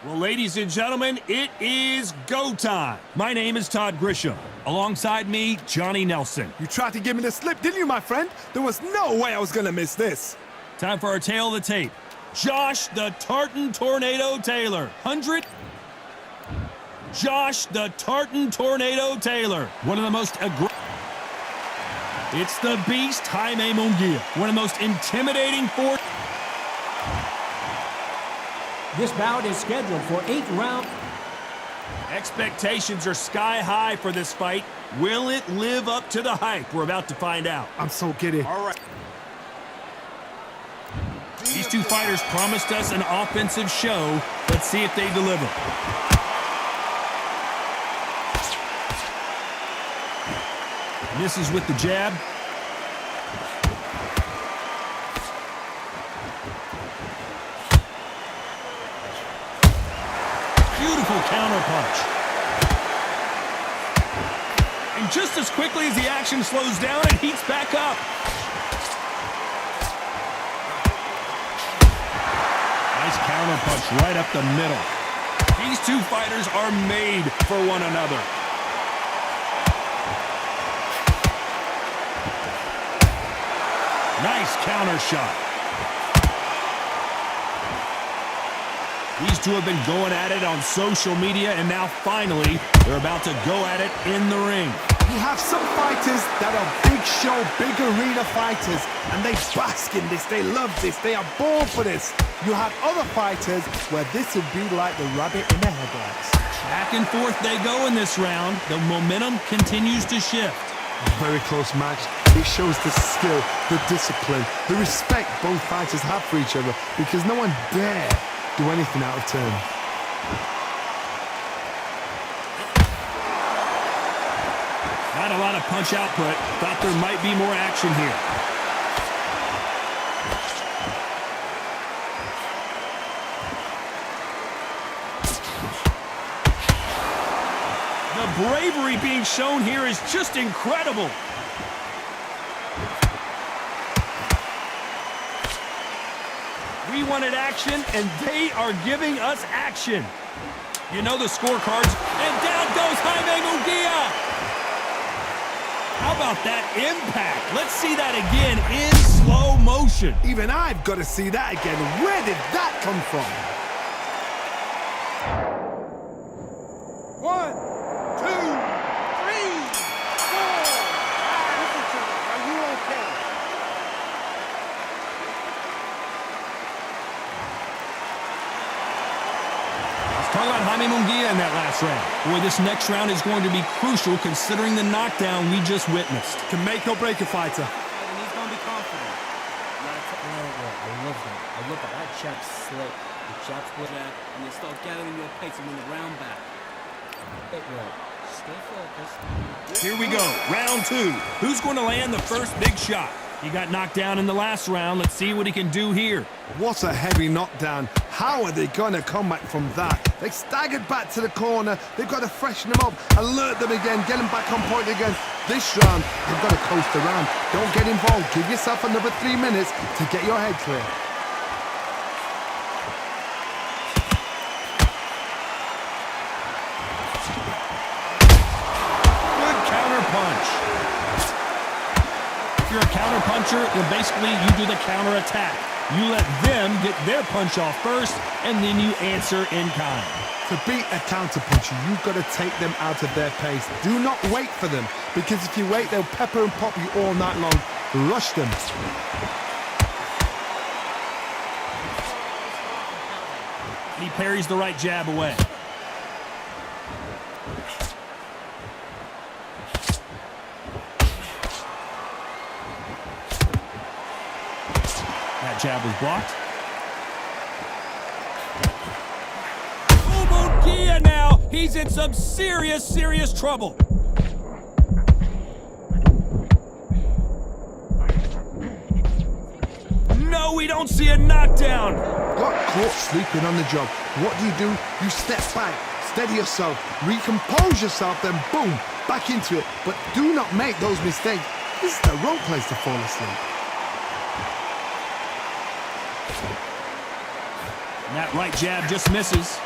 Well, ladies and gentlemen, it is go time. My name is Todd Grisham. Alongside me, Johnny Nelson. You tried to give me the slip, didn't you, my friend? There was no way I was going to miss this. Time for our tail of the tape. Josh the Tartan Tornado Taylor. 100. Josh the Tartan Tornado Taylor. One of the most aggressive. It's the beast, Jaime Munguia. One of the most intimidating forces. This bout is scheduled for 8 rounds. Expectations are sky high for this fight. Will it live up to the hype? We're about to find out. I'm so giddy. All right. These two fighters promised us an offensive show. Let's see if they deliver. Misses with the jab. Beautiful counter punch. And just as quickly as the action slows down, it heats back up. Nice counter punch right up the middle. These two fighters are made for one another. Nice counter shot. These two have been going at it on social media, and now finally, they're about to go at it in the ring. You have some fighters that are big show, big arena fighters, and they bask in this, they love this, they are born for this. You have other fighters where this would be like the rabbit in the headlights. Back and forth they go in this round. The momentum continues to shift. Very close match. It shows the skill, the discipline, the respect both fighters have for each other, because no one dare do anything out of turn. Not a lot of punch output. Thought there might be more action here. The bravery being shown here is just incredible. We wanted action, and they are giving us action. You know the scorecards, and down goes Jaime Munguia. How about that impact? Let's see that again in slow motion. Even I've got to see that again. Where did that come from? 1, 2, 3, 4. Listen to me. Are you okay? Talk about Jaime Munguia in that last round. Boy, this next round is going to be crucial considering the knockdown we just witnessed. Can make or break a fighter. And he's going to be confident. I love that. I love that. That jab slick. The jab split jab, and you start gathering your pace and win the round back. Bit right. Stay focused. Here we go, round 2. Who's going to land the first big shot? He got knocked down in the last round. Let's see what he can do here. What a heavy knockdown. How are they going to come back from that? They staggered back to the corner. They've got to freshen them up, alert them again, get them back on point again. This round, they've got to coast around. Don't get involved. Give yourself another 3 minutes to get your head clear. Good counter punch. If you're a counter puncher, then basically you do the counter attack. You let them get their punch off first, and then you answer in kind. To beat a counter puncher, you've got to take them out of their pace. Do not wait for them, because if you wait, they'll pepper and pop you all night long. Rush them. He parries the right jab away. That jab was blocked. Oh, Munguia now! He's in some serious trouble. No, we don't see a knockdown. Got caught sleeping on the job. What do? You step back, steady yourself, recompose yourself, then boom, back into it. But do not make those mistakes. This is the wrong place to fall asleep. And that right jab just misses.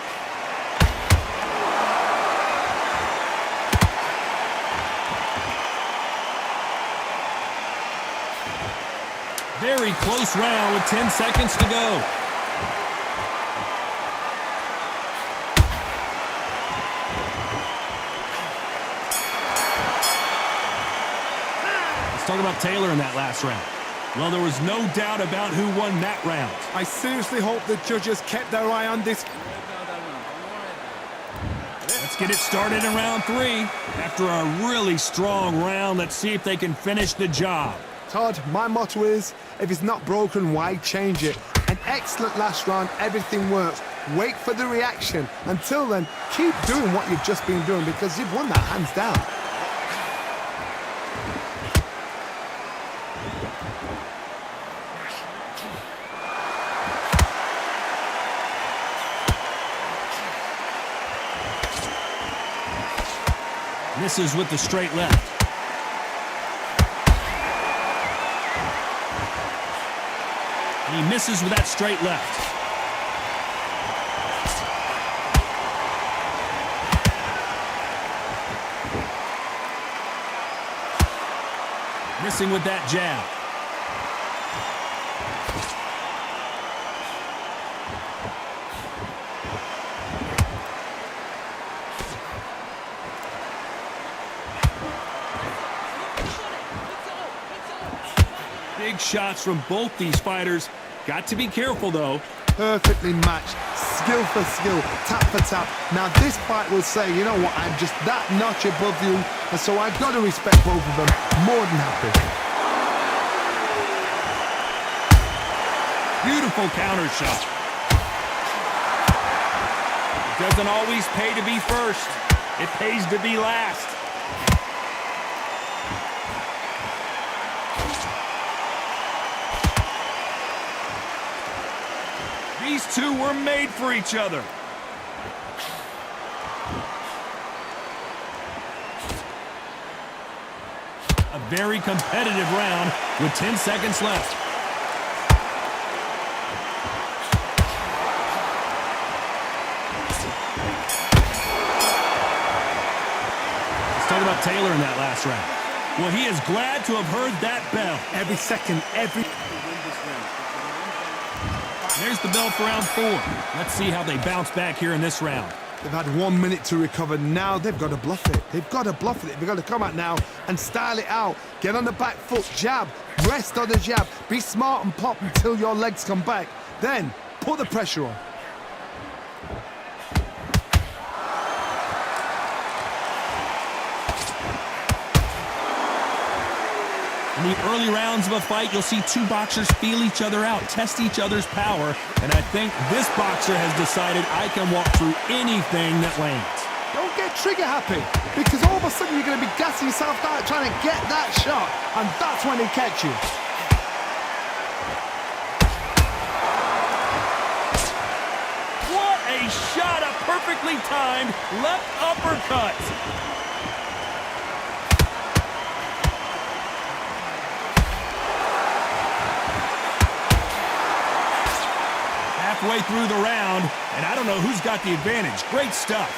Very close round with 10 seconds to go. Let's talk about Taylor in that last round. Well, there was no doubt about who won that round. I seriously hope the judges kept their eye on this. Let's get it started in round 3. After a really strong round, let's see if they can finish the job. Todd, my motto is, if it's not broken, why change it? An excellent last round, everything works. Wait for the reaction. Until then, keep doing what you've just been doing because you've won that hands down. Misses with the straight left. And he misses with that straight left. Missing with that jab. Big shots from both these fighters. Got to be careful, though. Perfectly matched, skill for skill, tap for tap. Now this fight will say, you know what, I'm just that notch above you, and so I've got to respect both of them. More than happy. Beautiful counter shot. It doesn't always pay to be first. It pays to be last. These two were made for each other. A very competitive round with 10 seconds left. Let's talk about Taylor in that last round. Well, he is glad to have heard that bell. Every second, every... There's the bell for round 4. Let's see how they bounce back here in this round. They've had 1 minute to recover. Now they've got to bluff it. They've got to bluff it. They've got to come out now and style it out. Get on the back foot, jab, rest on the jab. Be smart and pop until your legs come back. Then put the pressure on. In the early rounds of a fight, you'll see two boxers feel each other out, test each other's power, and I think this boxer has decided I can walk through anything that lands. Don't get trigger happy, because all of a sudden you're going to be gassing yourself out trying to get that shot, and that's when they catch you. What a shot, a perfectly timed left uppercut. Halfway through the round, and I don't know who's got the advantage. Great stuff.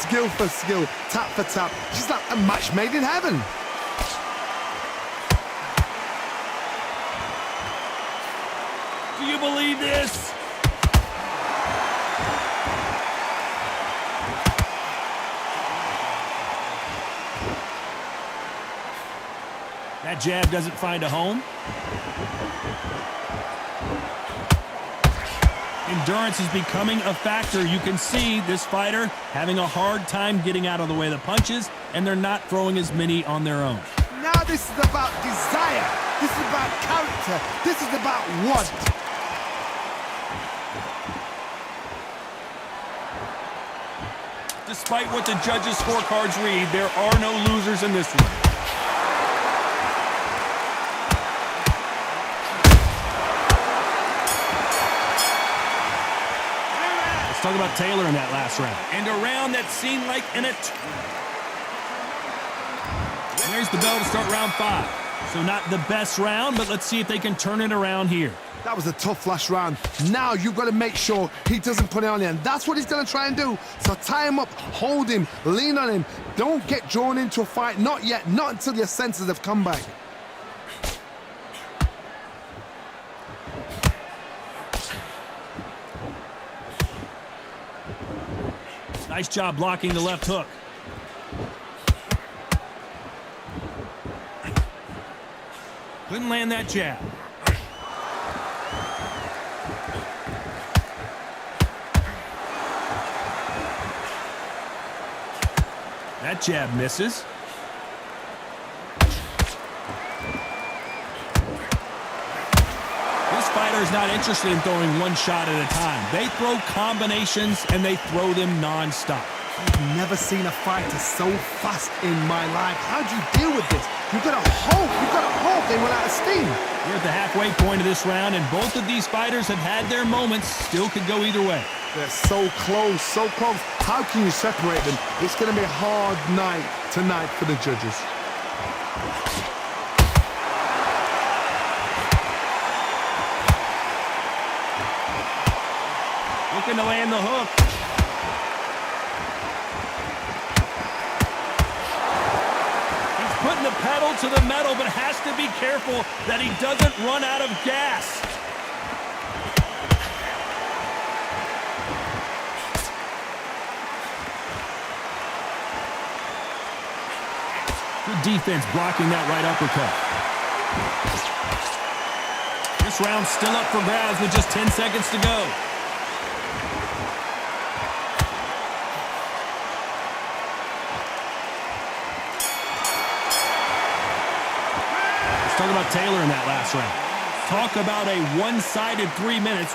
Skill for skill, tap for tap. She's like a match made in heaven. Do you believe this? That jab doesn't find a home. Endurance is becoming a factor. You can see this fighter having a hard time getting out of the way of the punches, and they're not throwing as many on their own. Now this is about desire. This is about character. This is about want. Despite what the judges' scorecards read, there are no losers in this one. Talk about Taylor in that last round. And a round that seemed like There's the bell to start round 5. So not the best round, but let's see if they can turn it around here. That was a tough last round. Now you've got to make sure he doesn't put it on you, and that's what he's going to try and do. So tie him up, hold him, lean on him. Don't get drawn into a fight. Not yet. Not until your senses have come back. Nice job blocking the left hook. Couldn't land that jab. That jab misses. This fighter is not interested in throwing one shot at a time. They throw combinations and they throw them non-stop. I've never seen a fighter so fast in my life. How do you deal with this? You've got to hope they run out of steam. We're at the halfway point of this round, and both of these fighters have had their moments. Still could go either way. They're so close, so close. How can you separate them? It's going to be a hard night tonight for the judges. Looking to land the hook. He's putting the pedal to the metal, but has to be careful that he doesn't run out of gas. Good defense blocking that right uppercut. This round's still up for grabs with just 10 seconds to go. Let's talk about Taylor in that last round. Talk about a one-sided 3 minutes.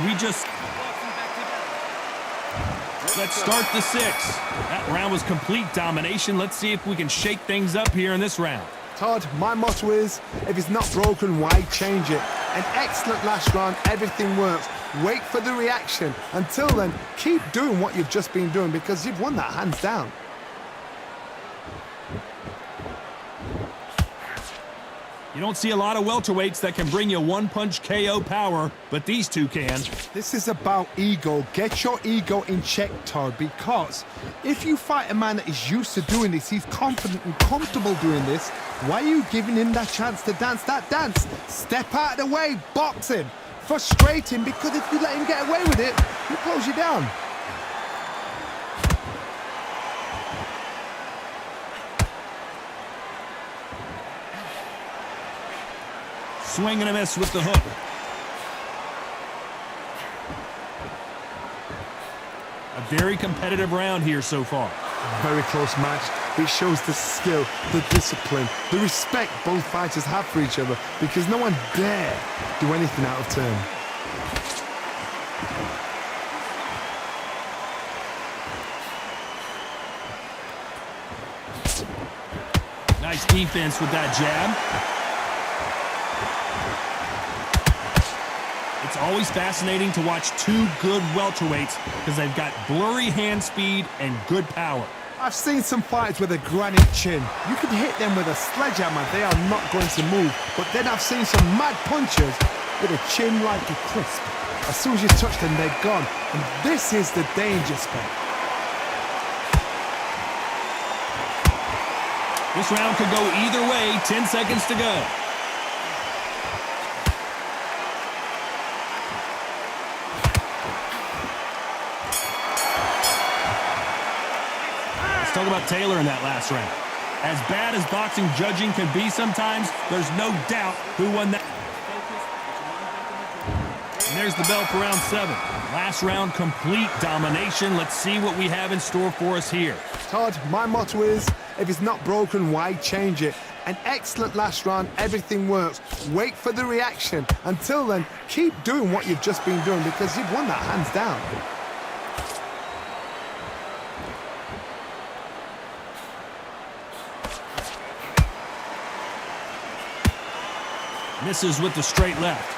Let's start the 6. That round was complete domination. Let's see if we can shake things up here in this round. Todd, my motto is, if it's not broken, why change it? An excellent last round, everything works. Wait for the reaction. Until then, keep doing what you've just been doing because you've won that hands down. You don't see a lot of welterweights that can bring you one-punch KO power, but these two can. This is about ego. Get your ego in check, Todd, because if you fight a man that is used to doing this, he's confident and comfortable doing this, why are you giving him that chance to dance that dance? Step out of the way, box him. Frustrate him, because if you let him get away with it, he'll close you down. Swing and a miss with the hook. A very competitive round here so far. Very close match. It shows the skill, the discipline, the respect both fighters have for each other because no one dare do anything out of turn. Nice defense with that jab. It's always fascinating to watch two good welterweights because they've got blurry hand speed and good power. I've seen some fights with a granite chin. You can hit them with a sledgehammer, they are not going to move. But then I've seen some mad punchers with a chin like a crisp. As soon as you touch them, they're gone. And this is the danger spot. This round could go either way. 10 seconds to go. Let's talk about Taylor in that last round. As bad as boxing judging can be sometimes, there's no doubt who won that. And there's the bell for round 7. Last round, complete domination. Let's see what we have in store for us here. Todd, my motto is, if it's not broken, why change it? An excellent last round, everything works. Wait for the reaction. Until then, keep doing what you've just been doing because you've won that hands down. Misses with the straight left.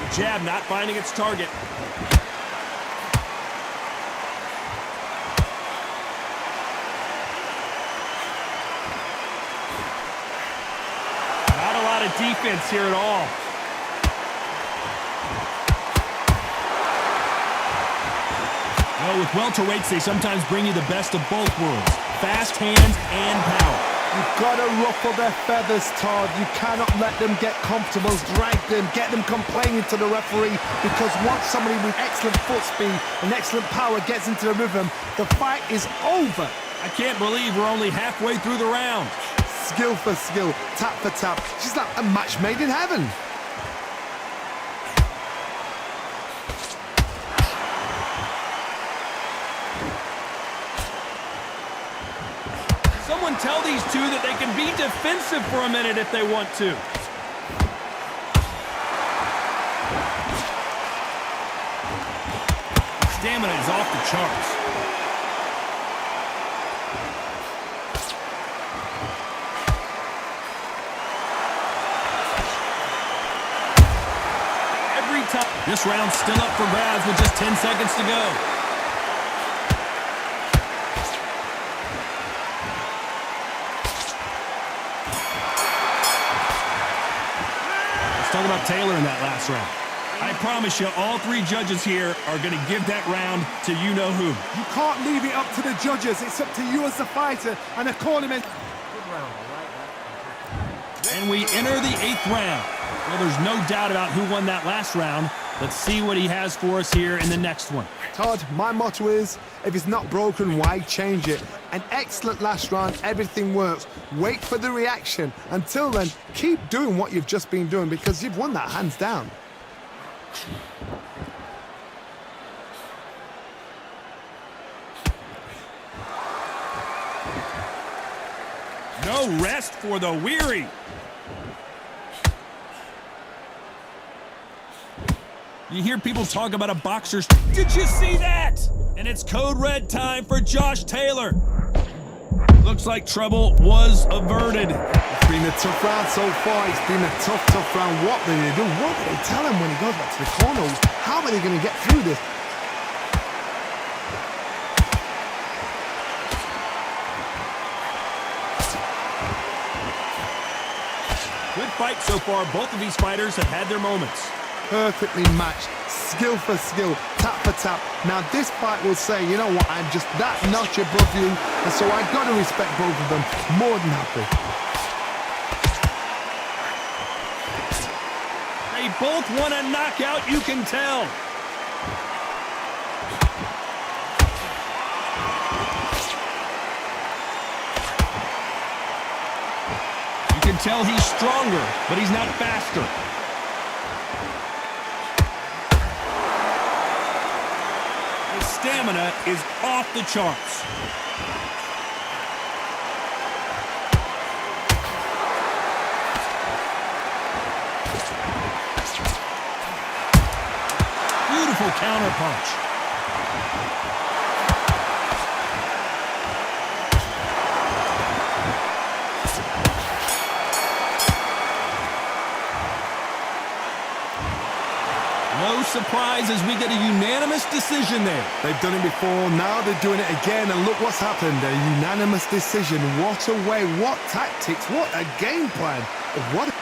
The jab not finding its target. Not a lot of defense here at all. Well, with welterweights, they sometimes bring you the best of both worlds. Fast hands and power. You've got to ruffle their feathers, Todd. You cannot let them get comfortable, drag them, get them complaining to the referee, because once somebody with excellent foot speed and excellent power gets into the rhythm, the fight is over. I can't believe we're only halfway through the round. Skill for skill, tap for tap. She's like a match made in heaven. Someone tell these two that they can be defensive for a minute if they want to. Stamina is off the charts. Every time. This round's still up for grabs with just 10 seconds to go. Talk about Taylor in that last round. I promise you, all three judges here are going to give that round to you-know-who. You can't leave it up to the judges. It's up to you as the fighter and the cornerman. Good round. I like that. And we enter the 8th round. Well, there's no doubt about who won that last round. Let's see what he has for us here in the next one. Todd, my motto is, if it's not broken, why change it? An excellent last round, everything works. Wait for the reaction. Until then, keep doing what you've just been doing, because you've won that hands down. No rest for the weary. You hear people talk about a boxer's... Did you see that? And it's code red time for Josh Taylor. Looks like trouble was averted. It's been a tough round so far. It's been a tough round. What do they do? What do they tell him when he goes back to the corner? How are they going to get through this? Good fight so far. Both of these fighters have had their moments. Perfectly matched, skill for skill, tap for tap. Now this fight will say, you know what, I'm just that notch above you, and so I got to respect both of them. More than happy. They both want a knockout, you can tell. You can tell he's stronger, but he's not faster. Stamina is off the charts. Beautiful counter punch. No surprise as we get a unanimous decision there. They've done it before, now they're doing it again, and look what's happened. A unanimous decision. What a way, what tactics, what a game plan. What